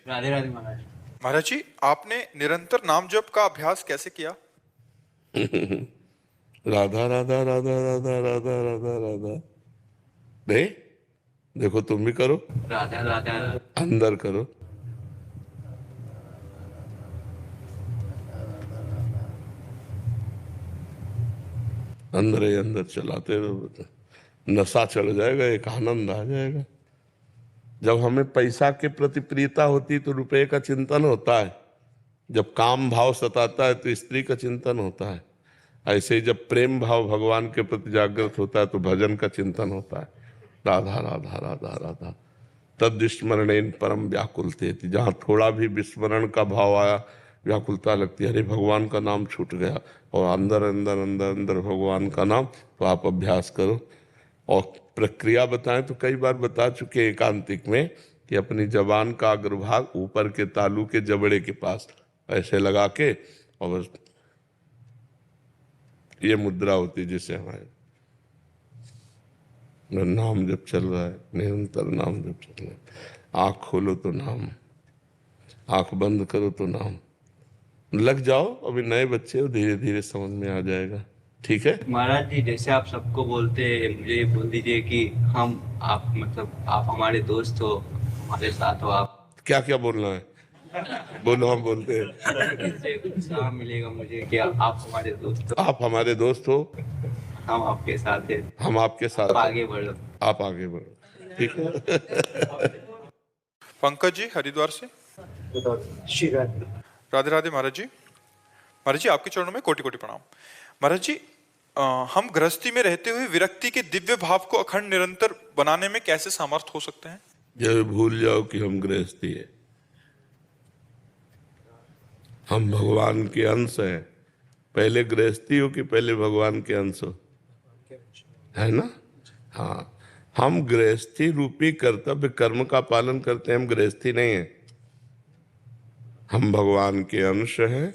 राधे राधे महाराज। महाराज जी, आपने निरंतर नाम जप का अभ्यास कैसे किया? राधा राधा राधा राधा राधा राधा राधा। नहीं, देखो तुम भी करो, राधा राधा। अंदर करो। अंदर ही अंदर चलाते रहो, नशा चढ़ जाएगा, एक आनंद आ जाएगा। जब हमें पैसा के प्रति प्रियता होती तो रुपए का चिंतन होता है, जब काम भाव सताता है तो स्त्री का चिंतन होता है, ऐसे ही जब प्रेम भाव भगवान के प्रति जागृत होता है तो भजन का चिंतन होता है। राधा राधा राधा राधा तद विस्मरणेन परम व्याकुलते थी। जहाँ थोड़ा भी विस्मरण का भाव आया, व्याकुलता लगती है, अरे भगवान का नाम छूट गया। और अंदर अंदर अंदर अंदर भगवान का नाम, तो आप अभ्यास करो। और प्रक्रिया बताएं तो कई बार बता चुके एकांतिक में कि अपनी जबान का अग्रभाग ऊपर के तालू के जबड़े के पास ऐसे लगा के, और बस ये मुद्रा होती जिसे हमारे नाम जब चल रहा है, निरंतर नाम जब चल रहा है। आँख खोलो तो नाम, आँख बंद करो तो नाम। लग जाओ, अभी नए बच्चे हो, धीरे धीरे समझ में आ जाएगा। ठीक है महाराज जी, जैसे आप सबको बोलते हैं, मुझे ये बोल दीजिए कि हम आप मतलब आप हमारे दोस्त हो, हमारे साथ हो आप। क्या क्या बोलना है, बोलो, हम बोलते हैं। इससे उत्साह मिलेगा मुझे कि आप हमारे दोस्त हो, आप हमारे दोस्त हो, हम आपके साथ हैं, हम आपके साथ आप हैं। आगे बढ़ो। आप आगे बढ़ो, ठीक है। पंकज जी हरिद्वार से। राधे राधे महाराज जी। महाराज जी, आपके चरणों में कोटि कोटि प्रणाम। महाराज जी, हम गृहस्थी में रहते हुए विरक्ति के दिव्य भाव को अखंड निरंतर बनाने में कैसे समर्थ हो सकते हैं? जब भूल जाओ कि हम गृहस्थी है, हम भगवान के अंश हैं। पहले गृहस्थी हो कि पहले भगवान के अंश हो, है ना? हाँ, हम गृहस्थी रूपी कर्तव्य कर्म का पालन करते हैं, हम गृहस्थी नहीं है। हम भगवान के अंश हैं,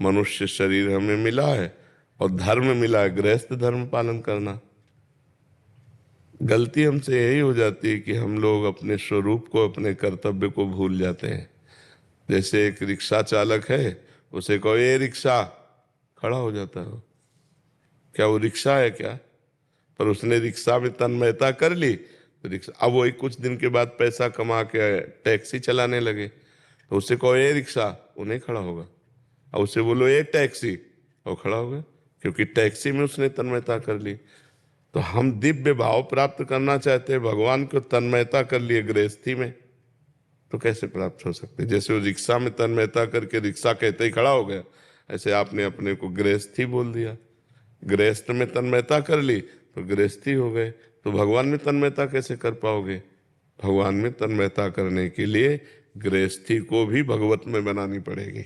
मनुष्य शरीर हमें मिला है और धर्म मिला है, गृहस्थ धर्म पालन करना। गलती हमसे यही हो जाती है कि हम लोग अपने स्वरूप को, अपने कर्तव्य को भूल जाते हैं। जैसे एक रिक्शा चालक है, उसे कहो ये रिक्शा, खड़ा हो जाता है। क्या वो रिक्शा है क्या? पर उसने रिक्शा में तन्मयता कर ली तो रिक्शा, अब वही कुछ दिन के बाद पैसा कमा के टैक्सी चलाने लगे, तो उससे कहो ये रिक्शा, वो नहीं खड़ा होगा। और उससे बोलो ये टैक्सी, वो खड़ा होगा, क्योंकि टैक्सी में उसने तन्मयता कर ली। तो हम दिव्य भाव प्राप्त करना चाहते हैं, भगवान को तन्मयता कर लिए गृहस्थी में, तो कैसे प्राप्त हो सकते? जैसे वो रिक्शा में तन्मयता करके रिक्शा कहते ही खड़ा हो गया, ऐसे आपने अपने को गृहस्थी बोल दिया। गृहस्थ में तन्मयता कर ली तो गृहस्थी हो गए। तो भगवान में तन्मयता कैसे कर पाओगे? भगवान में तन्मयता करने के लिए गृहस्थी को भी भगवत में बनानी पड़ेगी।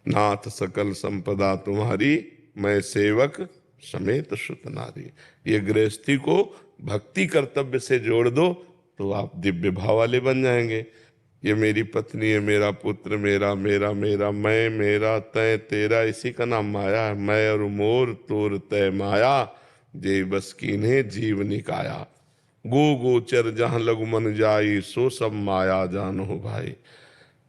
नाथ सकल संपदा तुम्हारी, मैं सेवक समेत सुत नारी। ये गृहस्थी को भक्ति कर्तव्य से जोड़ दो तो आप दिव्य भाव वाले बन जाएंगे। ये मेरी पत्नी है, मेरा पुत्र, मेरा मेरा मेरा, मैं मेरा तय तेरा, इसी का नाम माया है। मैं और मोर तोर तय माया, जे बस कीन्हे जीव निकाया। गो गोचर जहाँ लघु मन जाई, सो सब माया जान हो भाई।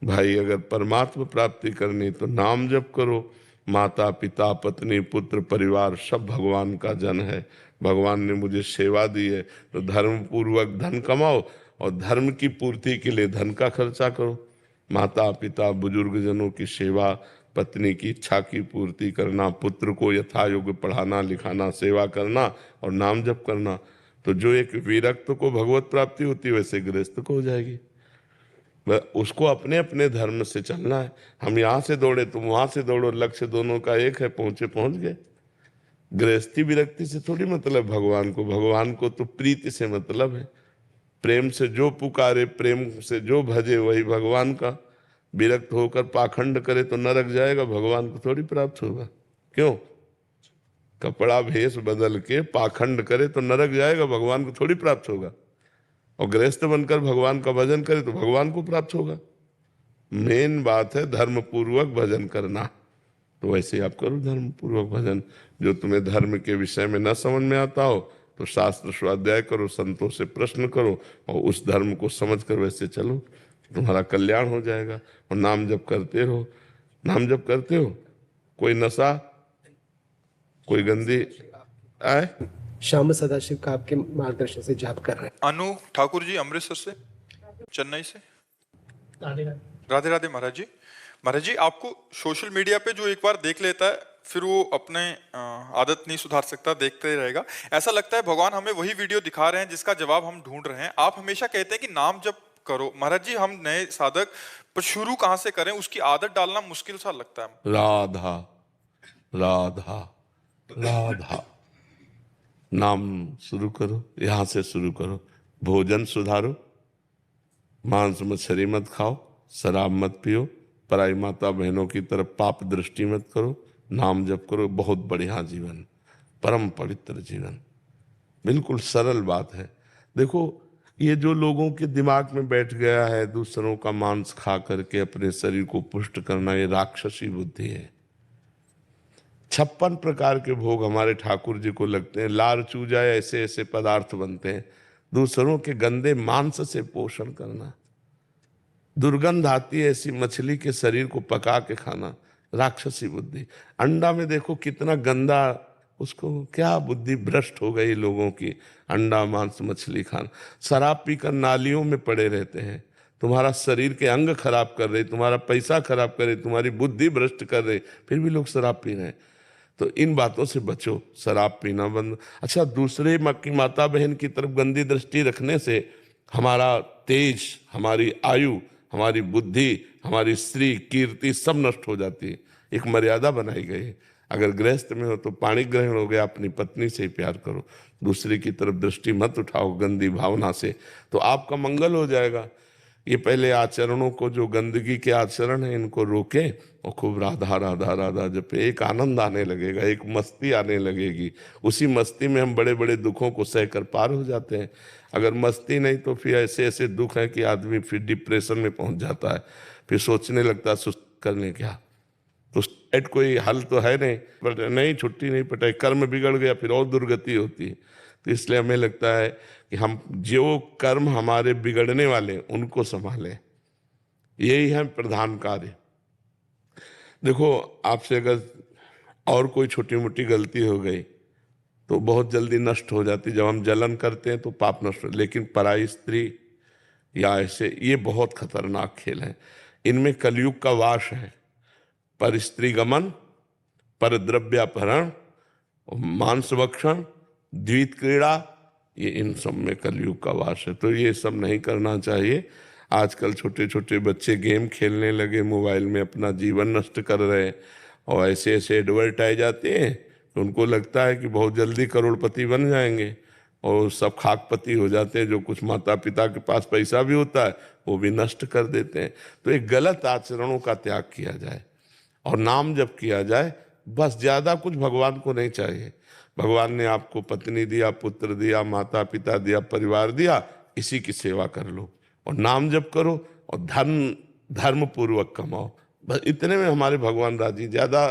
भाई अगर परमात्मा प्राप्ति करनी तो नाम जप करो। माता पिता पत्नी पुत्र परिवार सब भगवान का जन है। भगवान ने मुझे सेवा दी है तो धर्म पूर्वक धन कमाओ और धर्म की पूर्ति के लिए धन का खर्चा करो। माता पिता बुजुर्ग जनों की सेवा, पत्नी की इच्छा की पूर्ति करना, पुत्र को यथायोग्य पढ़ाना लिखाना, सेवा करना और नाम जप करना। तो जो एक विरक्त को भगवत प्राप्ति होती है वैसे गृहस्थ को हो जाएगी। उसको अपने अपने धर्म से चलना है। हम यहाँ से दौड़े तुम वहां से दौड़ो, लक्ष्य दोनों का एक है, पहुंचे पहुंच गए। गृहस्थी विरक्ति से थोड़ी मतलब भगवान को तो प्रीति से मतलब है। प्रेम से जो पुकारे, प्रेम से जो भजे वही भगवान का। विरक्त होकर पाखंड करे तो नरक जाएगा, भगवान को थोड़ी प्राप्त होगा। क्यों? कपड़ा भेष बदल के पाखंड करे तो नरक जाएगा, भगवान को थोड़ी प्राप्त होगा। और गृहस्थ बनकर भगवान का भजन करे तो भगवान को प्राप्त होगा। मेन बात है धर्म पूर्वक भजन करना। तो वैसे आप करो धर्म पूर्वक भजन। जो तुम्हें धर्म के विषय में न समझ में आता हो तो शास्त्र स्वाध्याय करो, संतों से प्रश्न करो और उस धर्म को समझ कर वैसे चलो। तुम्हारा कल्याण हो जाएगा। और नाम जप करते रहो। नाम जप करते हो, कोई नशा, कोई गंदी आए। श्याम सदाशिव का आपके मार्गदर्शन से जाप कर रहे हैं। अनु ठाकुर जी अमृतसर से, चेन्नई से। राधे राधे महाराज जी। महाराज जी, आपको सोशल मीडिया पे जो एक बार देख लेता है फिर वो अपने आदत नहीं सुधार सकता, देखते ही रहेगा। ऐसा लगता है भगवान हमें वही वीडियो दिखा रहे हैं जिसका जवाब हम ढूंढ रहे हैं। आप हमेशा कहते हैं कि नाम जप करो। महाराज जी, हम नए साधक पर शुरू कहाँ से करें, उसकी आदत डालना मुश्किल सा लगता है। राधा राधा राधा नाम शुरू करो, यहां से शुरू करो। भोजन सुधारो, मांस मछली मत खाओ, शराब मत पियो, पराई माता बहनों की तरफ पाप दृष्टि मत करो, नाम जप करो। बहुत बढ़िया जीवन, परम पवित्र जीवन, बिल्कुल सरल बात है। देखो, ये जो लोगों के दिमाग में बैठ गया है दूसरों का मांस खा करके अपने शरीर को पुष्ट करना, ये राक्षसी बुद्धि है। 56 प्रकार के भोग हमारे ठाकुर जी को लगते हैं। लार चूजा ऐसे ऐसे पदार्थ बनते हैं। दूसरों के गंदे मांस से पोषण करना, दुर्गंध आती है ऐसी मछली के शरीर को पका के खाना, राक्षसी बुद्धि। अंडा में देखो कितना गंदा, उसको क्या बुद्धि भ्रष्ट हो गई लोगों की, अंडा मांस मछली खाना। शराब पीकर नालियों में पड़े रहते हैं, तुम्हारा शरीर के अंग खराब कर रहे, तुम्हारा पैसा खराब कर रहे, तुम्हारी बुद्धि भ्रष्ट कर रहे, फिर भी लोग शराब पी रहे हैं। तो इन बातों से बचो, शराब पीना बंद। अच्छा, दूसरे की माता बहन की तरफ गंदी दृष्टि रखने से हमारा तेज, हमारी आयु, हमारी बुद्धि, हमारी स्त्री कीर्ति सब नष्ट हो जाती है। एक मर्यादा बनाई गई है। अगर गृहस्थ में हो तो पाणी ग्रहण हो गया, अपनी पत्नी से ही प्यार करो, दूसरे की तरफ दृष्टि मत उठाओ गंदी भावना से, तो आपका मंगल हो जाएगा। ये पहले आचरणों को, जो गंदगी के आचरण है, इनको रोके और खूब राधा राधा राधा जपे। एक आनंद आने लगेगा, एक मस्ती आने लगेगी। उसी मस्ती में हम बड़े बड़े दुखों को सहकर पार हो जाते हैं। अगर मस्ती नहीं तो फिर ऐसे ऐसे दुख है कि आदमी फिर डिप्रेशन में पहुंच जाता है, फिर सोचने लगता है सुस्त करने क्या, तो स्टेट कोई हल तो है नहीं, बट नहीं छुट्टी नहीं पटाई, कर्म बिगड़ गया फिर और दुर्गति होती है। तो इसलिए हमें लगता है कि हम जो कर्म हमारे बिगड़ने वाले उनको संभालें, यही है प्रधान कार्य। देखो, आपसे अगर और कोई छोटी मोटी गलती हो गई तो बहुत जल्दी नष्ट हो जाती। जब हम जलन करते हैं तो पाप नष्ट हो, लेकिन पराई स्त्री या ऐसे, ये बहुत खतरनाक खेल है। इनमें कलयुग का वास है। पर स्त्री गमन, पर द्रव्यापहरण, मांस भक्षण, द्वैत क्रीड़ा, ये इन सब में कलयुग का वास है। तो ये सब नहीं करना चाहिए। आजकल छोटे छोटे बच्चे गेम खेलने लगे, मोबाइल में अपना जीवन नष्ट कर रहे हैं, और ऐसे ऐसे एडवर्टाइज आते हैं तो उनको लगता है कि बहुत जल्दी करोड़पति बन जाएंगे, और सब खाकपति हो जाते हैं। जो कुछ माता पिता के पास पैसा भी होता है वो भी नष्ट कर देते हैं। तो एक गलत आचरणों का त्याग किया जाए और नाम जप किया जाए, बस। ज्यादा कुछ भगवान को नहीं चाहिए। भगवान ने आपको पत्नी दिया, पुत्र दिया, माता पिता दिया, परिवार दिया, इसी की सेवा कर लो और नाम जप करो और धर्म पूर्वक कमाओ। बस इतने में हमारे भगवान राजी। ज्यादा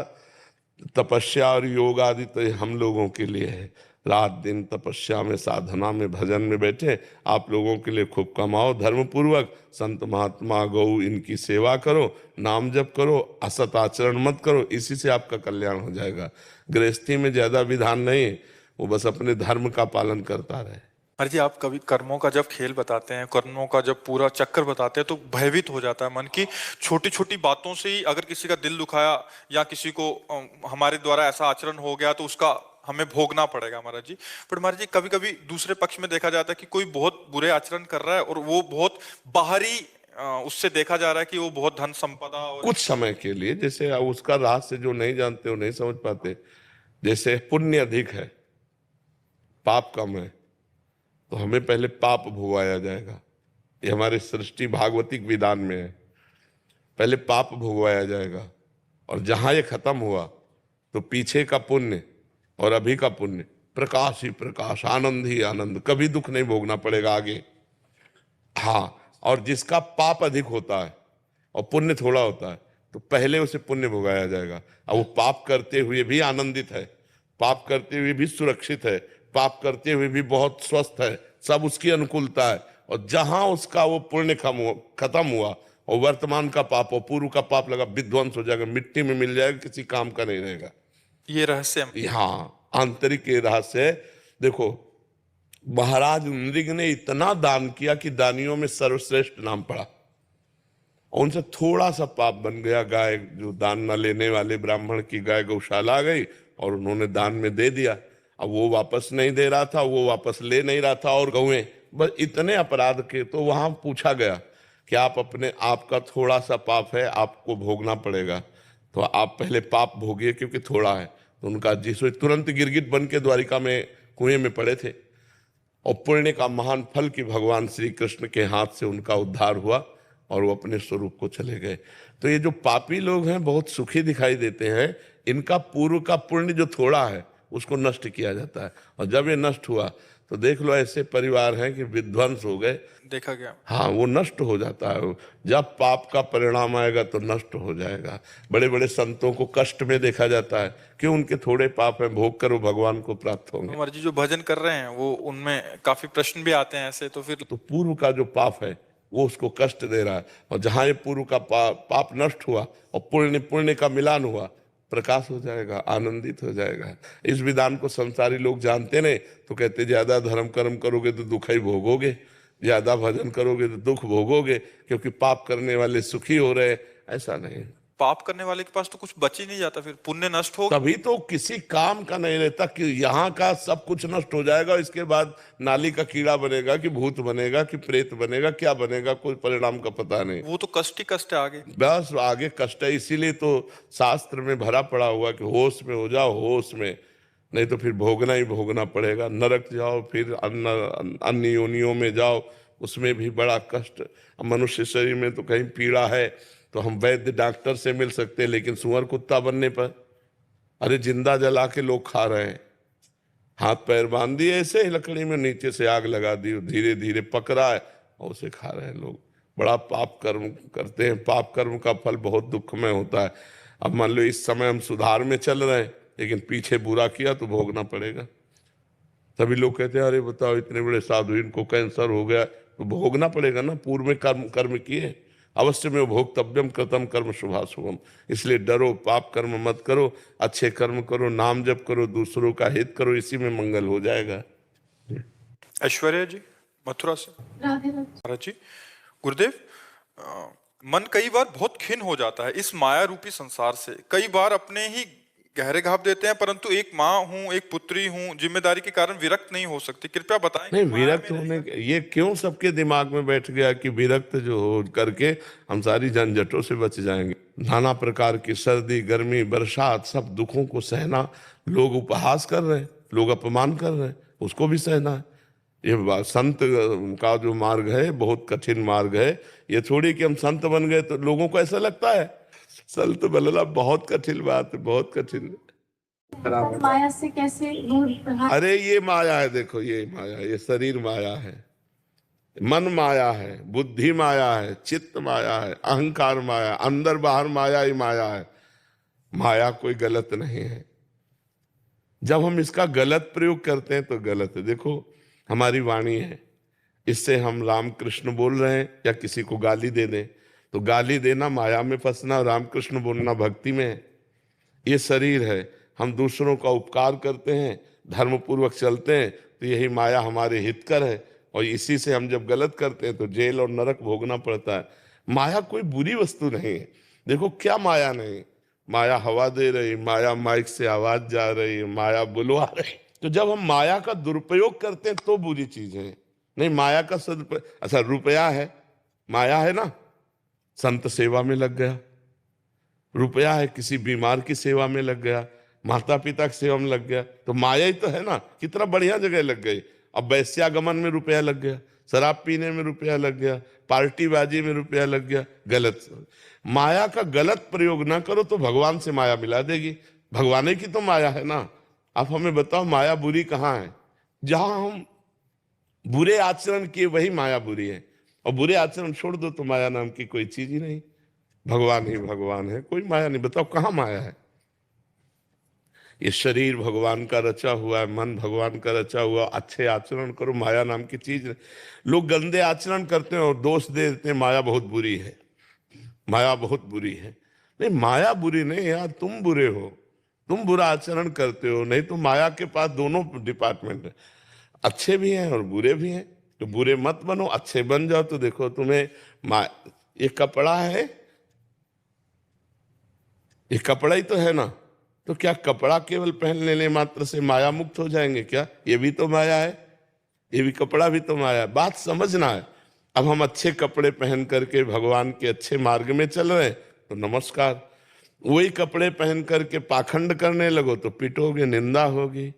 तपस्या और योग आदि तो हम लोगों के लिए है। रात दिन तपस्या में, साधना में, भजन में बैठे, आप लोगों के लिए खूब कमाओ धर्म पूर्वक। संत महात्मा गौ इनकी सेवा करो, नाम जप करो, असत आचरण मत करो, इसी से आपका कल्याण हो जाएगा। गृहस्थी में ज्यादा विधान नहीं, वो बस अपने धर्म का पालन करता रहे। अरे जी, आप कभी कर्मों का जब खेल बताते हैं, कर्मों का जब पूरा चक्कर बताते हैं तो भयभीत हो जाता है मन की। छोटी छोटी बातों से ही अगर किसी का दिल दुखाया या किसी को हमारे द्वारा ऐसा आचरण हो गया तो उसका हमें भोगना पड़ेगा महाराज जी। पर महाराज जी, कभी कभी दूसरे पक्ष में देखा जाता है कि कोई बहुत बुरे आचरण कर रहा है और वो बहुत बाहरी, उससे देखा जा रहा है कि वो बहुत धन संपदा और कुछ समय के लिए, जैसे उसका रहस्य जो नहीं जानते वो नहीं समझ पाते। जैसे पुण्य अधिक है, पाप कम है, तो हमें पहले पाप भोगाया जाएगा। ये हमारे सृष्टि भागवतिक विधान में है। पहले पाप भोगवाया जाएगा, और जहां ये खत्म हुआ तो पीछे का पुण्य और अभी का पुण्य, प्रकाश ही प्रकाश, आनंद ही आनंद, कभी दुख नहीं भोगना पड़ेगा आगे। हाँ, और जिसका पाप अधिक होता है और पुण्य थोड़ा होता है तो पहले उसे पुण्य भोगाया जाएगा। अब वो पाप करते हुए भी आनंदित है, पाप करते हुए भी सुरक्षित है, पाप करते हुए भी बहुत स्वस्थ है, सब उसकी अनुकूलता है, और जहां उसका वो पुण्य खत्म हुआ और वर्तमान का पाप और पूर्व का पाप लगा, विध्वंस हो जाएगा, मिट्टी में मिल जाएगा, किसी काम का नहीं रहेगा। ये रहस्य है। हाँ, आंतरिक ये रहस्य है। देखो, महाराज नृग ने इतना दान किया कि दानियों में सर्वश्रेष्ठ नाम पड़ा, और उनसे थोड़ा सा पाप बन गया। गाय, जो दान न लेने वाले ब्राह्मण की गाय गौशाला आ गई और उन्होंने दान में दे दिया। अब वो वापस नहीं दे रहा था, वो वापस ले नहीं रहा था, और गौएं, बस इतने अपराध के। तो वहां पूछा गया कि आपका थोड़ा सा पाप है, आपको भोगना पड़ेगा, तो आप पहले पाप भोगिए क्योंकि थोड़ा है। तो उनका जिससे तुरंत गिरगिट बन के द्वारिका में कुएं में पड़े थे, और पुण्य का महान फल कि भगवान श्री कृष्ण के हाथ से उनका उद्धार हुआ और वो अपने स्वरूप को चले गए। तो ये जो पापी लोग हैं बहुत सुखी दिखाई देते हैं, इनका पूर्व का पुण्य जो थोड़ा है उसको नष्ट किया जाता है, और जब ये नष्ट हुआ तो देख लो ऐसे परिवार हैं कि विध्वंस हो गए, देखा गया। हाँ, वो नष्ट हो जाता है। जब पाप का परिणाम आएगा तो नष्ट हो जाएगा। बड़े बड़े संतों को कष्ट में देखा जाता है, क्यों? उनके थोड़े पाप हैं, भोग कर वो भगवान को प्राप्त होंगे। कुंवर जी जो भजन कर रहे हैं वो, उनमें काफी प्रश्न भी आते हैं ऐसे, तो फिर तो पूर्व का जो पाप है वो उसको कष्ट दे रहा है, और जहां ये पूर्व का पाप नष्ट हुआ और पुण्य का मिलान हुआ, प्रकाश हो जाएगा, आनंदित हो जाएगा। इस विधान को संसारी लोग जानते नहीं, तो कहते ज्यादा धर्म कर्म करोगे तो दुख ही भोगोगे, ज्यादा भजन करोगे तो दुख भोगोगे, क्योंकि पाप करने वाले सुखी हो रहे। ऐसा नहीं, पाप करने वाले के पास तो कुछ बच ही नहीं जाता, फिर पुण्य नष्ट हो, तभी तो किसी काम का नहीं रहता कि यहाँ का सब कुछ नष्ट हो जाएगा, इसके बाद नाली का कीड़ा बनेगा कि भूत बनेगा कि प्रेत बनेगा, क्या बनेगा, कोई परिणाम का पता नहीं। वो तो कष्ट ही कष्ट है आगे। बस आगे कष्ट है, इसीलिए तो शास्त्र में भरा पड़ा हुआ कि होश में हो जाओ, होश में, नहीं तो फिर भोगना ही भोगना पड़ेगा। नरक जाओ, फिर अन्य योनियों में जाओ, उसमें भी बड़ा कष्ट। मनुष्य शरीर में तो कहीं पीड़ा है तो हम वैद्य डॉक्टर से मिल सकते हैं, लेकिन सुअर कुत्ता बनने पर, अरे जिंदा जला के लोग खा रहे हैं, हाथ पैर बांध दिए ऐसे ही लकड़ी में, नीचे से आग लगा दी, धीरे धीरे पक रहा है और उसे खा रहे हैं लोग। बड़ा पाप कर्म करते हैं, पाप कर्म का फल बहुत दुखमय होता है। अब मान लो इस समय हम सुधार में चल रहे हैं, लेकिन पीछे बुरा किया तो भोगना पड़ेगा। सभी लोग कहते हैं अरे बताओ इतने बड़े साधु, इनको कैंसर हो गया, तो भोगना पड़ेगा ना, पूर्व में कर्म किए, अवश्य में भोक्तव्यम कृतम कर्म शुभाशुभम। इसलिए डरो, पाप कर्म मत करो, अच्छे कर्म करो, नाम जप करो, दूसरों का हित करो, इसी में मंगल हो जाएगा। ऐश्वर्या जी मथुरा से। राधे राधे। महाराज जी, गुरुदेव, मन कई बार बहुत खिन्न हो जाता है इस माया रूपी संसार से, कई बार अपने ही गहरे घाव देते हैं, परंतु एक माँ हूँ, एक पुत्री हूँ, जिम्मेदारी के कारण विरक्त नहीं हो सकती, कृपया बताएं। नहीं, विरक्त होने ये क्यों सबके दिमाग में बैठ गया कि विरक्त जो हो करके हम सारी झंझटों से बच जाएंगे। नाना प्रकार की सर्दी, गर्मी, बरसात, सब दुखों को सहना, लोग उपहास कर रहे हैं, लोग अपमान कर रहे हैं, उसको भी सहना है। ये संत का जो मार्ग है बहुत कठिन मार्ग है। ये थोड़ी कि हम संत बन गए तो लोगों को ऐसा लगता है संत बनना बहुत कठिन बात है, बहुत कठिन। माया से कैसे दूर रहा? अरे ये माया है, देखो ये माया, ये शरीर माया है, मन माया है, बुद्धि माया है, चित्त माया है, अहंकार माया, अंदर बाहर माया ही माया है। माया कोई गलत नहीं है, जब हम इसका गलत प्रयोग करते हैं तो गलत है। देखो हमारी वाणी है, इससे हम राम कृष्ण बोल रहे हैं या किसी को गाली दे दें, तो गाली देना माया में फंसना, राम कृष्ण बोलना भक्ति में है। ये शरीर है, हम दूसरों का उपकार करते हैं, धर्म पूर्वक चलते हैं, तो यही माया हमारे हितकर है, और इसी से हम जब गलत करते हैं तो जेल और नरक भोगना पड़ता है। माया कोई बुरी वस्तु नहीं है। देखो क्या माया नहीं, माया हवा दे रही, माया माइक से आवाज जा रही, माया बुलवा रही। तो जब हम माया का दुरुपयोग करते हैं तो बुरी चीज है, नहीं माया का सदुपयोग। अच्छा रुपया है, माया है ना, संत सेवा में लग गया, रुपया है किसी बीमार की सेवा में लग गया, माता पिता की सेवा में लग गया, तो माया ही तो है ना। कितना बढ़िया जगह लग गई। अब वैश्यागमन में रुपया लग गया, शराब पीने में रुपया लग गया, पार्टीबाजी में रुपया लग गया, गलत। माया का गलत प्रयोग ना करो तो भगवान से माया मिला देगी। भगवान की तो माया है ना। आप हमें बताओ माया बुरी कहाँ है? जहां हम बुरे आचरण किए वही माया बुरी है, और बुरे आचरण छोड़ दो तो माया नाम की कोई चीज ही नहीं। भगवान ही भगवान है, कोई माया नहीं। बताओ कहाँ माया है? ये शरीर भगवान का रचा हुआ है, मन भगवान का रचा हुआ, अच्छे आचरण करो, माया नाम की चीज नहीं। लोग गंदे आचरण करते हैं और दोष दे देते हैं माया बहुत बुरी है, माया बहुत बुरी है। नहीं, माया बुरी नहीं यार, तुम बुरे हो, तुम बुरा आचरण करते हो। नहीं तो माया के पास दोनों डिपार्टमेंट है, अच्छे भी हैं और बुरे भी हैं। तो बुरे मत बनो, अच्छे बन जाओ। तो देखो तुम्हें ये कपड़ा है, ये कपड़ा ही तो है ना, तो क्या कपड़ा केवल पहन लेने मात्र से माया मुक्त हो जाएंगे क्या? ये भी तो माया है, ये भी कपड़ा भी तो माया है। बात समझना है। अब हम अच्छे कपड़े पहन करके भगवान के अच्छे मार्ग में चल रहे हैं तो नमस्कार, वही कपड़े पहन करके पाखंड करने लगो तो पिटोगे, निंदा होगी।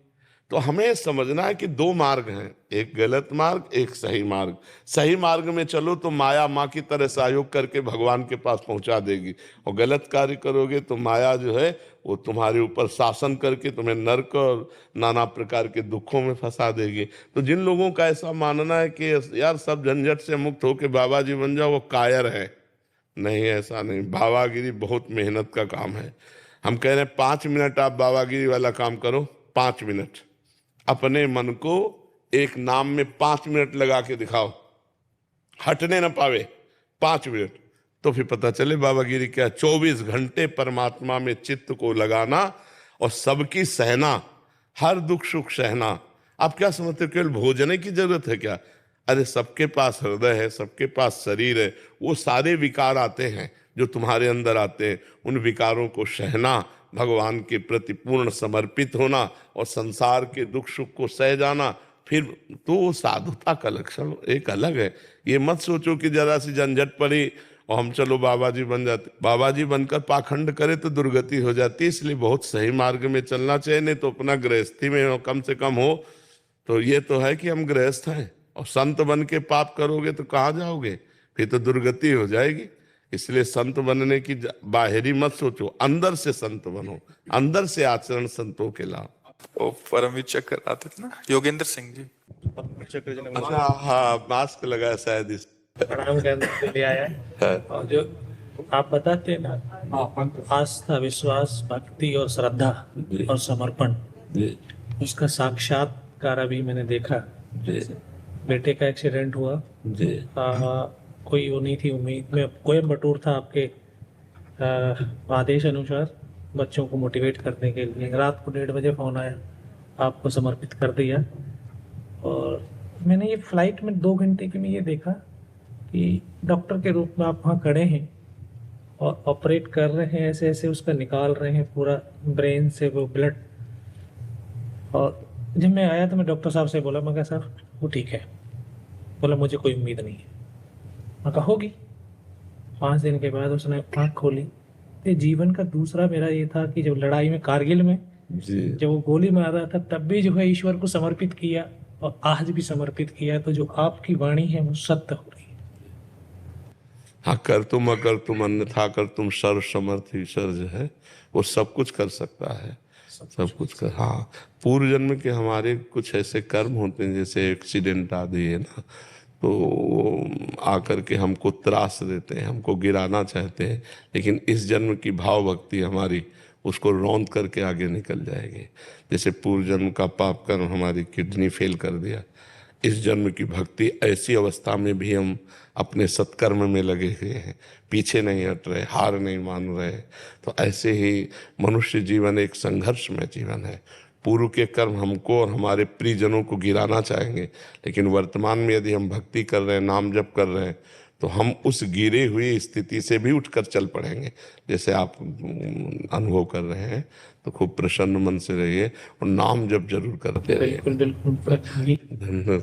तो हमें समझना है कि दो मार्ग हैं, एक गलत मार्ग, एक सही मार्ग। सही मार्ग में चलो तो माया माँ की तरह सहयोग करके भगवान के पास पहुंचा देगी, और गलत कार्य करोगे तो माया जो है वो तुम्हारे ऊपर शासन करके तुम्हें नरक और नाना प्रकार के दुखों में फंसा देगी। तो जिन लोगों का ऐसा मानना है कि यार सब झंझट से मुक्त होके बाबा जी बन जाओ, वो कायर है। नहीं, ऐसा नहीं। बाबागिरी बहुत मेहनत का काम है। हम कह रहे हैं 5 मिनट आप बाबागिरी वाला काम करो, 5 मिनट अपने मन को एक नाम में 5 मिनट लगा के दिखाओ, हटने न पावे 5 मिनट, तो फिर पता चले बाबागिरी क्या। 24 घंटे परमात्मा में चित्त को लगाना और सबकी सहना, हर दुख सुख सहना। आप क्या समझते हो केवल भोजन की जरूरत है क्या? अरे सबके पास हृदय है, सबके पास शरीर है, वो सारे विकार आते हैं जो तुम्हारे अंदर आते हैं, उन विकारों को सहना, भगवान के प्रति पूर्ण समर्पित होना और संसार के दुख सुख को सह जाना, फिर तो साधुता का लक्षण एक अलग है। ये मत सोचो कि जरा सी झंझट पड़ी और हम चलो बाबा जी बन जाते। बाबा जी बनकर पाखंड करे तो दुर्गति हो जाती है। इसलिए बहुत सही मार्ग में चलना चाहिए। नहीं तो अपना गृहस्थी में कम से कम हो तो ये तो है कि हम गृहस्थ हैं, और संत बन के पाप करोगे तो कहाँ जाओगे? फिर तो दुर्गति हो जाएगी। इसलिए संत बनने की बाहरी मत सोचो, अंदर से संत बनो, अंदर से आचरण संतों के लाभ। वो परमवीर चक्र आते थे ना, योगेंद्र सिंह जी। अच्छा, हाँ, मास्क लगाया शायद इस प्रणाम करने के लिए आया है। और जो आप बताते हैं ना, आस्था, विश्वास, भक्ति और श्रद्धा और समर्पण, उसका साक्षात्कार अभी मैंने देखा। बेटे का एक्सीडेंट हुआ, कोई वो नहीं थी उम्मीद में, कोयम्बटूर था आपके आदेश अनुसार बच्चों को मोटिवेट करने के लिए। रात को 1:30 बजे फोन आया, आपको समर्पित कर दिया। और मैंने ये फ्लाइट में 2 घंटे के में ये देखा कि डॉक्टर के रूप में आप वहाँ खड़े हैं और ऑपरेट कर रहे हैं, ऐसे ऐसे उसका निकाल रहे हैं पूरा ब्रेन से वो ब्लड। और जब मैं आया तो मैं डॉक्टर साहब से बोला, मैं कहा साहब वो ठीक है। बोला मुझे कोई उम्मीद नहीं है। मैं कहा होगी। 5 दिन के बाद उसने आँख खोली। ये जीवन का दूसरा मेरा ये था कि जब लड़ाई में, कारगिल में जब वो गोली मार रहा था, तब भी जो है ईश्वर को समर्पित किया और आज भी समर्पित किया। तो जो आपकी वाणी है वो सत्य हो रही है। हाँ, कर तुम अगर तुम अन्यथा कर तुम सर्व समर्थ ईश्वर जो है वो सब कुछ कर सकता है, सब कुछ कर। हाँ, पूर्व जन्म के हमारे कुछ ऐसे कर्म होते हैं, जैसे एक्सीडेंट आदि है ना, तो आकर के हमको त्रास देते हैं, हमको गिराना चाहते हैं, लेकिन इस जन्म की भाव भक्ति हमारी उसको रौंद करके आगे निकल जाएगी। जैसे पूर्व जन्म का पाप कर्म हमारी किडनी फेल कर दिया, इस जन्म की भक्ति ऐसी अवस्था में भी हम अपने सत्कर्म में लगे हुए हैं, पीछे नहीं हट रहे, हार नहीं मान रहे। तो ऐसे ही मनुष्य जीवन एक संघर्षमय जीवन है। पूर्व के कर्म हमको और हमारे प्रियजनों को गिराना चाहेंगे, लेकिन वर्तमान में यदि हम भक्ति कर रहे हैं, नाम जप कर रहे हैं, तो हम उस गिरे हुई स्थिति से भी उठकर चल पड़ेंगे। जैसे आप अनुभव कर रहे हैं, तो खूब प्रसन्न मन से रहिए और नाम जप जरूर करते रहिए। बिल्कुल बिल्कुल। धन्यवाद।